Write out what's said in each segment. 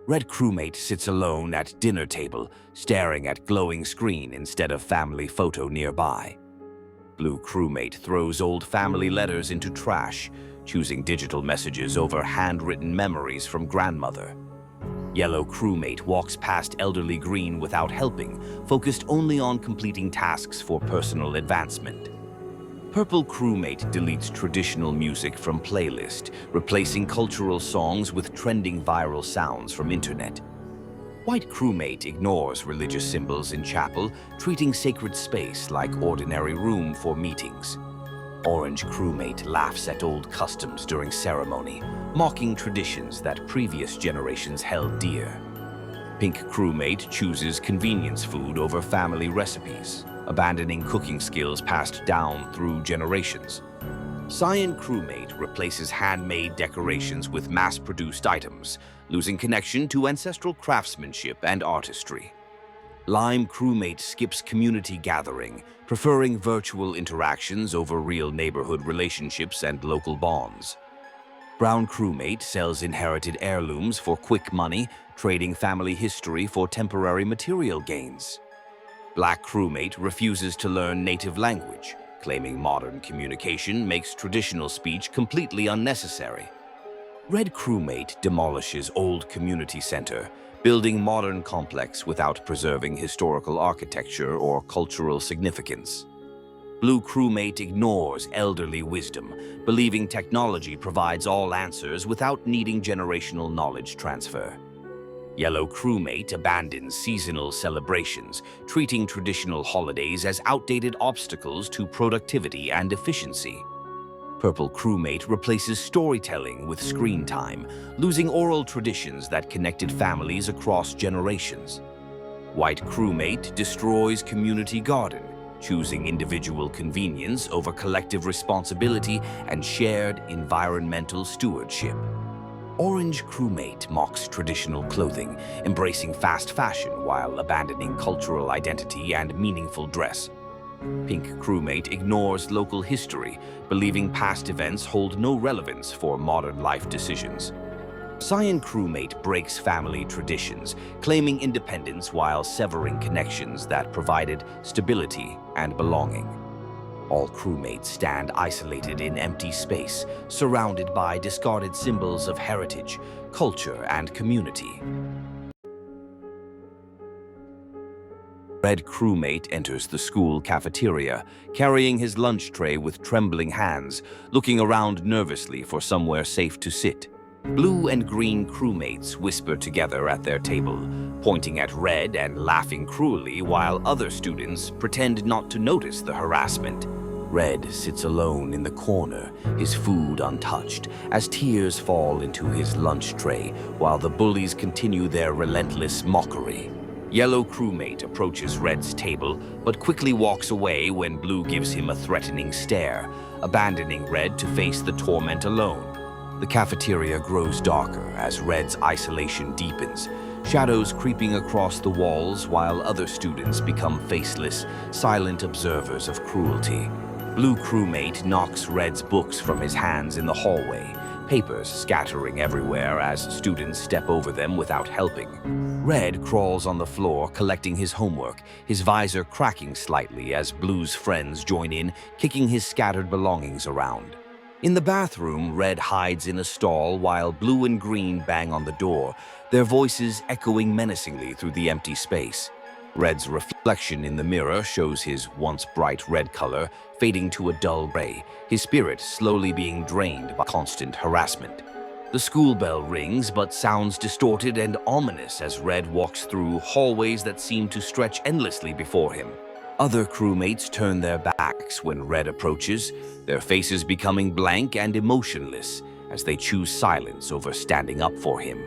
Red crewmate sits alone at dinner table, staring at glowing screen instead of family photo nearby. Blue crewmate throws old family letters into trash, choosing digital messages over handwritten memories from grandmother. Yellow crewmate walks past elderly green without helping, focused only on completing tasks for personal advancement. Purple crewmate deletes traditional music from playlist, replacing cultural songs with trending viral sounds from internet. White crewmate ignores religious symbols in chapel, treating sacred space like ordinary room for meetings. Orange crewmate laughs at old customs during ceremony, mocking traditions that previous generations held dear. Pink crewmate chooses convenience food over family recipes, abandoning cooking skills passed down through generations. Cyan crewmate replaces handmade decorations with mass-produced items, losing connection to ancestral craftsmanship and artistry. Lime crewmate skips community gathering, preferring virtual interactions over real neighborhood relationships and local bonds. Brown crewmate sells inherited heirlooms for quick money, trading family history for temporary material gains. Black crewmate refuses to learn native language, claiming modern communication makes traditional speech completely unnecessary. Red crewmate demolishes old community center, building modern complex without preserving historical architecture or cultural significance. Blue crewmate ignores elderly wisdom, believing technology provides all answers without needing generational knowledge transfer. Yellow crewmate abandons seasonal celebrations, treating traditional holidays as outdated obstacles to productivity and efficiency. Purple crewmate replaces storytelling with screen time, losing oral traditions that connected families across generations. White crewmate destroys community garden, choosing individual convenience over collective responsibility and shared environmental stewardship. Orange crewmate mocks traditional clothing, embracing fast fashion while abandoning cultural identity and meaningful dress. Pink crewmate ignores local history, believing past events hold no relevance for modern life decisions. Cyan crewmate breaks family traditions, claiming independence while severing connections that provided stability and belonging. All crewmates stand isolated in empty space, surrounded by discarded symbols of heritage, culture, and community. Red crewmate enters the school cafeteria, carrying his lunch tray with trembling hands, looking around nervously for somewhere safe to sit. Blue and green crewmates whisper together at their table, pointing at Red and laughing cruelly while other students pretend not to notice the harassment. Red sits alone in the corner, his food untouched, as tears fall into his lunch tray while the bullies continue their relentless mockery. Yellow crewmate approaches Red's table, but quickly walks away when Blue gives him a threatening stare, abandoning Red to face the torment alone. The cafeteria grows darker as Red's isolation deepens, shadows creeping across the walls while other students become faceless, silent observers of cruelty. Blue crewmate knocks Red's books from his hands in the hallway, papers scattering everywhere as students step over them without helping. Red crawls on the floor collecting his homework, his visor cracking slightly as Blue's friends join in, kicking his scattered belongings around. In the bathroom, Red hides in a stall while Blue and Green bang on the door, their voices echoing menacingly through the empty space. Red's reflection in the mirror shows his once bright red color fading to a dull gray, his spirit slowly being drained by constant harassment. The school bell rings but sounds distorted and ominous as Red walks through hallways that seem to stretch endlessly before him. Other crewmates turn their backs when Red approaches, their faces becoming blank and emotionless as they choose silence over standing up for him.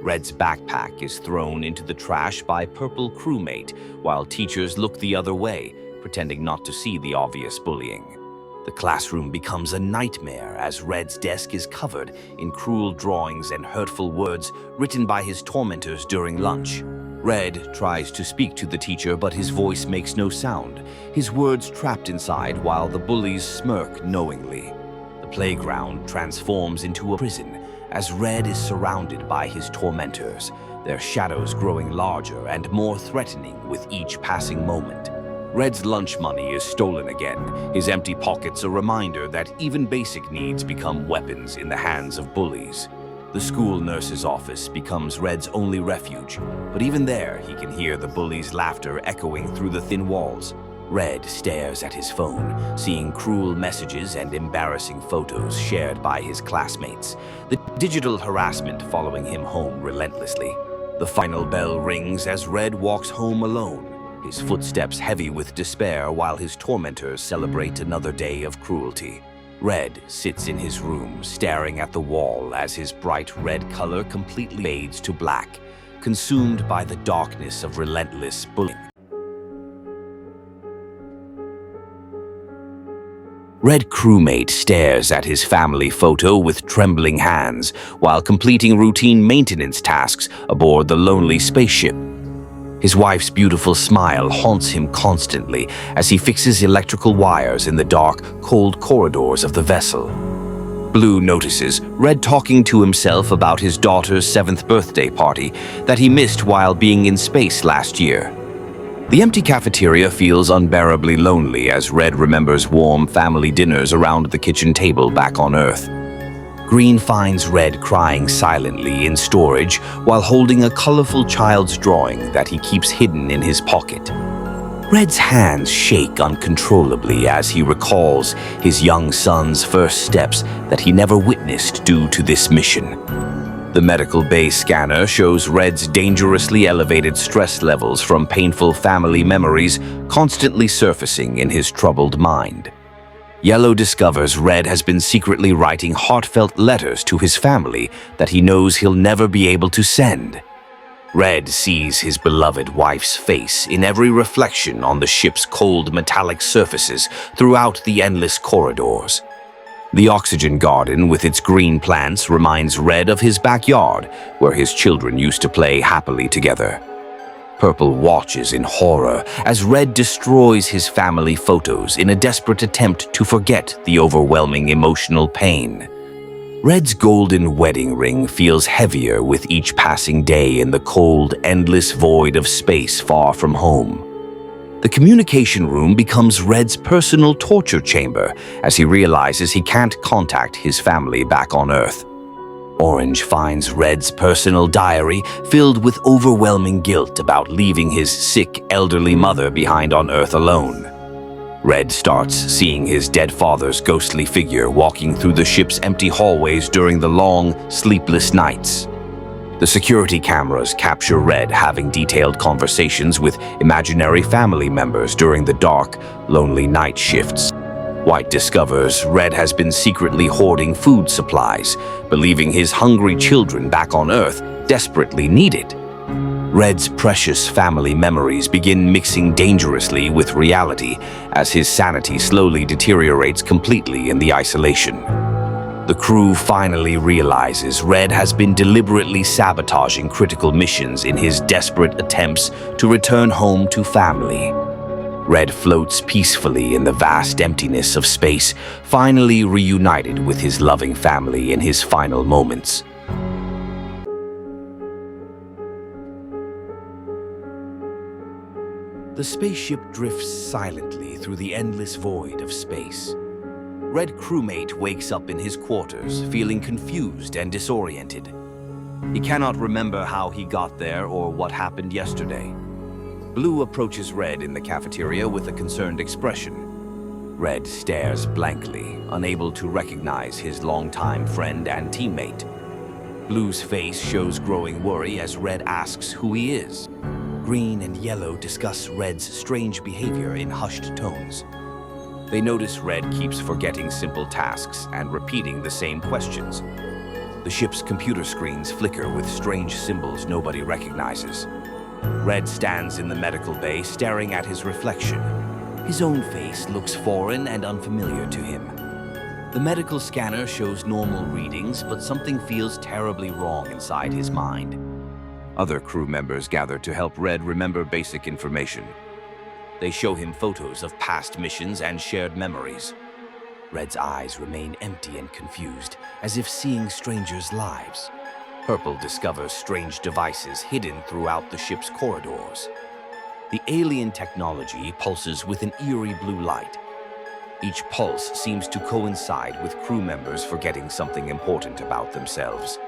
Red's backpack is thrown into the trash by Purple crewmate, while teachers look the other way, pretending not to see the obvious bullying. The classroom becomes a nightmare as Red's desk is covered in cruel drawings and hurtful words written by his tormentors during lunch. Red tries to speak to the teacher, but his voice makes no sound, his words trapped inside while the bullies smirk knowingly. The playground transforms into a prison as Red is surrounded by his tormentors, their shadows growing larger and more threatening with each passing moment. Red's lunch money is stolen again, his empty pockets a reminder that even basic needs become weapons in the hands of bullies. The school nurse's office becomes Red's only refuge, but even there he can hear the bullies' laughter echoing through the thin walls. Red stares at his phone, seeing cruel messages and embarrassing photos shared by his classmates, the digital harassment following him home relentlessly. The final bell rings as Red walks home alone, his footsteps heavy with despair while his tormentors celebrate another day of cruelty. Red sits in his room, staring at the wall as his bright red color completely fades to black, consumed by the darkness of relentless bullying. Red crewmate stares at his family photo with trembling hands while completing routine maintenance tasks aboard the lonely spaceship. His wife's beautiful smile haunts him constantly as he fixes electrical wires in the dark, cold corridors of the vessel. Blue notices Red talking to himself about his daughter's 7th birthday party that he missed while being in space last year. The empty cafeteria feels unbearably lonely as Red remembers warm family dinners around the kitchen table back on Earth. Green finds Red crying silently in storage while holding a colorful child's drawing that he keeps hidden in his pocket. Red's hands shake uncontrollably as he recalls his young son's first steps that he never witnessed due to this mission. The medical bay scanner shows Red's dangerously elevated stress levels from painful family memories constantly surfacing in his troubled mind. Yellow discovers Red has been secretly writing heartfelt letters to his family that he knows he'll never be able to send. Red sees his beloved wife's face in every reflection on the ship's cold metallic surfaces throughout the endless corridors. The oxygen garden with its green plants reminds Red of his backyard, where his children used to play happily together. Purple watches in horror as Red destroys his family photos in a desperate attempt to forget the overwhelming emotional pain. Red's golden wedding ring feels heavier with each passing day in the cold, endless void of space far from home. The communication room becomes Red's personal torture chamber as he realizes he can't contact his family back on Earth. Orange finds Red's personal diary filled with overwhelming guilt about leaving his sick, elderly mother behind on Earth alone. Red starts seeing his dead father's ghostly figure walking through the ship's empty hallways during the long, sleepless nights. The security cameras capture Red having detailed conversations with imaginary family members during the dark, lonely night shifts. White discovers Red has been secretly hoarding food supplies, believing his hungry children back on Earth desperately need it. Red's precious family memories begin mixing dangerously with reality as his sanity slowly deteriorates completely in the isolation. The crew finally realizes Red has been deliberately sabotaging critical missions in his desperate attempts to return home to family. Red floats peacefully in the vast emptiness of space, finally reunited with his loving family in his final moments. The spaceship drifts silently through the endless void of space. Red crewmate wakes up in his quarters, feeling confused and disoriented. He cannot remember how he got there or what happened yesterday. Blue approaches Red in the cafeteria with a concerned expression. Red stares blankly, unable to recognize his longtime friend and teammate. Blue's face shows growing worry as Red asks who he is. Green and Yellow discuss Red's strange behavior in hushed tones. They notice Red keeps forgetting simple tasks and repeating the same questions. The ship's computer screens flicker with strange symbols nobody recognizes. Red stands in the medical bay staring at his reflection. His own face looks foreign and unfamiliar to him. The medical scanner shows normal readings, but something feels terribly wrong inside his mind. Other crew members gather to help Red remember basic information. They show him photos of past missions and shared memories. Red's eyes remain empty and confused, as if seeing strangers' lives. Purple discovers strange devices hidden throughout the ship's corridors. The alien technology pulses with an eerie blue light. Each pulse seems to coincide with crew members forgetting something important about themselves.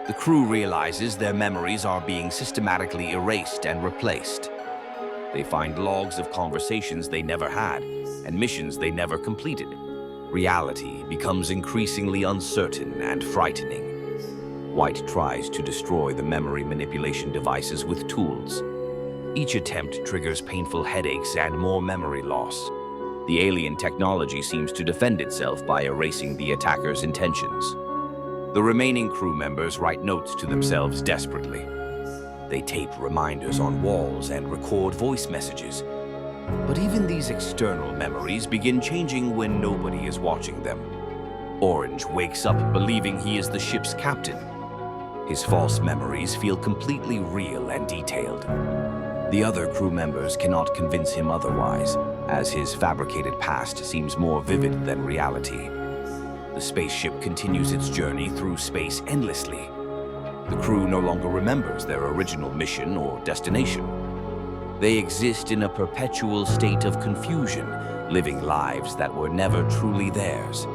The crew realizes their memories are being systematically erased and replaced. They find logs of conversations they never had and missions they never completed. Reality becomes increasingly uncertain and frightening. White tries to destroy the memory manipulation devices with tools. Each attempt triggers painful headaches and more memory loss. The alien technology seems to defend itself by erasing the attacker's intentions. The remaining crew members write notes to themselves desperately. They tape reminders on walls and record voice messages. But even these external memories begin changing when nobody is watching them. Orange wakes up believing he is the ship's captain. His false memories feel completely real and detailed. The other crew members cannot convince him otherwise, as his fabricated past seems more vivid than reality. The spaceship continues its journey through space endlessly. The crew no longer remembers their original mission or destination. They exist in a perpetual state of confusion, living lives that were never truly theirs.